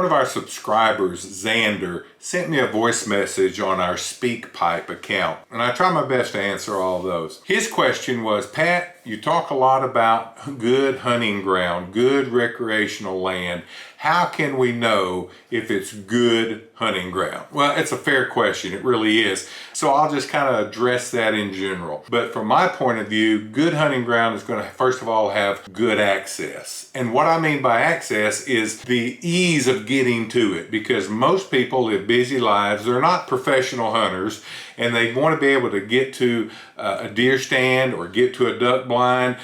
One of our subscribers, Xander, sent me a voice message on our SpeakPipe account, and I try my best to answer all of those. His question was, Pat, you talk a lot about good hunting ground, good recreational land. How can we know if it's good hunting ground? Well, it's a fair question. It really is. So I'll just kind of address that in general. But from my point of view, good hunting ground is going to, first of all, have good access. And what I mean by access is the ease of getting to it, because most people live busy lives. They're not professional hunters, and they want to be able to get to a deer stand or get to a duck blind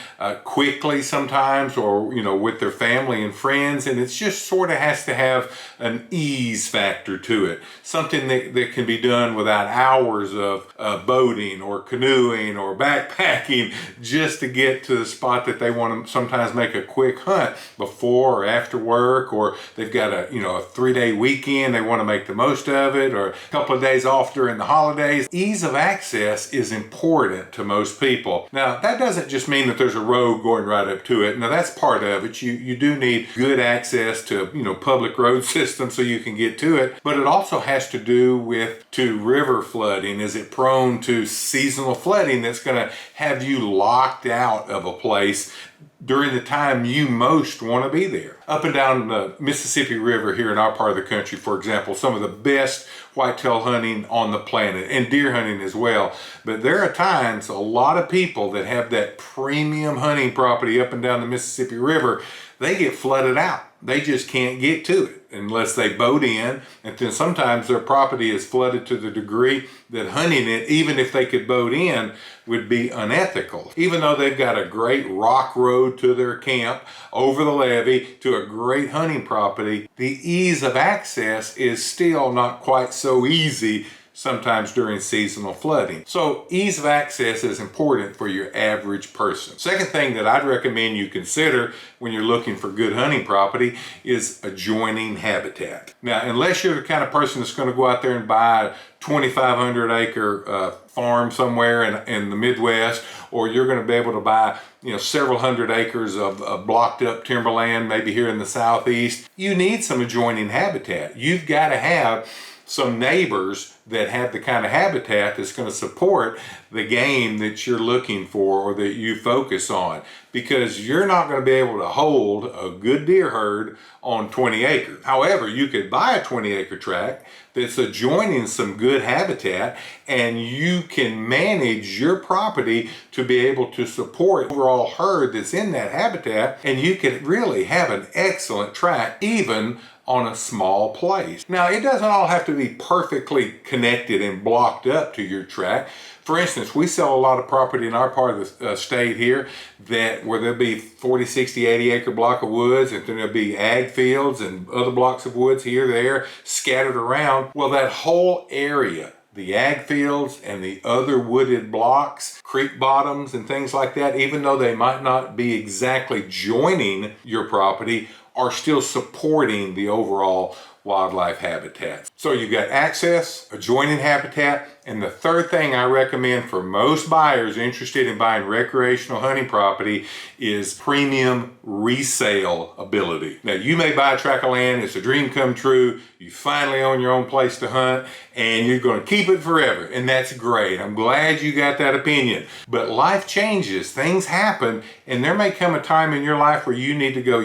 quickly sometimes, or with their family and friends, and it's just sort of has to have an ease factor to it. Something that can be done without hours of boating or canoeing or backpacking just to get to the spot that they want to sometimes make a quick hunt before or after work, or they've got a 3-day weekend, they want to make the most of it, or a couple of days off during the holidays. Ease of access is important to most people. Now, that doesn't just mean that there's a road going right up to it. Now, that's part of it. You do need good access to public road systems so you can get to it, but it also has to do with river flooding. Is it prone to seasonal flooding that's going to have you locked out of a place during the time you most want to be there? Up and down the Mississippi River here in our part of the country, for example, some of the best whitetail hunting on the planet, and deer hunting as well. But there are times a lot of people that have that premium hunting property up and down the Mississippi River, they get flooded out. They just can't get to it unless they boat in, and then sometimes their property is flooded to the degree that hunting it, even if they could boat in, would be unethical. Even though they've got a great rock road to their camp, over the levee, to a great hunting property, the ease of access is still not quite so easy sometimes during seasonal flooding. So ease of access is important for your average person. Second thing that I'd recommend you consider when you're looking for good hunting property is adjoining habitat. Now, unless you're the kind of person that's going to go out there and buy a 2,500 acre farm somewhere in the Midwest, or you're going to be able to buy several hundred acres of blocked up timberland, maybe here in the Southeast, you need some adjoining habitat. You've got to have some neighbors that have the kind of habitat that's going to support the game that you're looking for or that you focus on, because you're not going to be able to hold a good deer herd on 20 acres. However, you could buy a 20-acre tract that's adjoining some good habitat, and you can manage your property to be able to support the overall herd that's in that habitat, and you can really have an excellent tract even on a small place. Now, it doesn't all have to be perfectly connected and blocked up to your tract. For instance, we sell a lot of property in our part of the state here where there'll be 40, 60, 80 acre block of woods, and then there'll be ag fields and other blocks of woods here, there, scattered around. Well, that whole area, the ag fields and the other wooded blocks, creek bottoms and things like that, even though they might not be exactly joining your property, are still supporting the overall wildlife habitat. So you've got access, adjoining habitat, and the third thing I recommend for most buyers interested in buying recreational hunting property is premium resale ability. Now, you may buy a tract of land, it's a dream come true, you finally own your own place to hunt, and you're going to keep it forever, and that's great. I'm glad you got that opinion. But life changes, things happen, and there may come a time in your life where you need to go,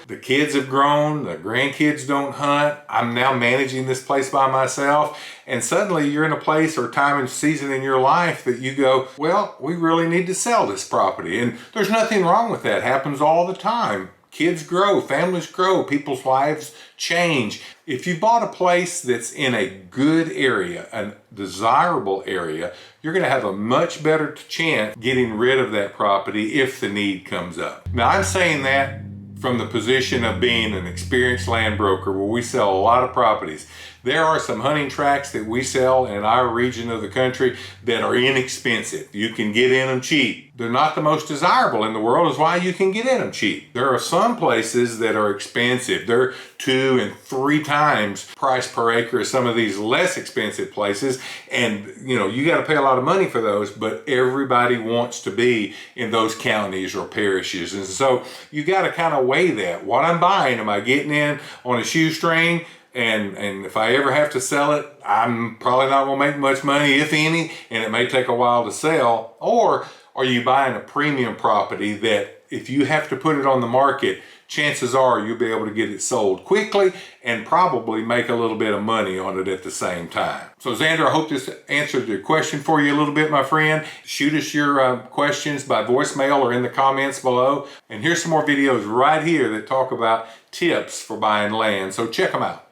the kids have grown, the grandkids don't hunt, I'm now managing this place by myself, and suddenly you're in a place or time and season in your life that you go, well, we really need to sell this property. And there's nothing wrong with that. It happens all the time. Kids grow, families grow, people's lives change. If you bought a place that's in a good area, a desirable area, you're going to have a much better chance getting rid of that property if the need comes up. Now, I'm saying that from the position of being an experienced land broker where we sell a lot of properties. There are some hunting tracts that we sell in our region of the country that are inexpensive. You can get in them cheap. they're not the most desirable in the world is why you can get in them cheap. There are some places that are expensive. They're 2 and 3 times price per acre as some of these less expensive places. And you got to pay a lot of money for those, but everybody wants to be in those counties or parishes. And so you got to kind of weigh that. What I'm buying, am I getting in on a shoestring? And if I ever have to sell it, I'm probably not gonna make much money, if any, and it may take a while to sell. Or are you buying a premium property that if you have to put it on the market, chances are you'll be able to get it sold quickly and probably make a little bit of money on it at the same time. So Xander, I hope this answered your question for you a little bit, my friend. Shoot us your questions by voicemail or in the comments below. And here's some more videos right here that talk about tips for buying land. So check them out.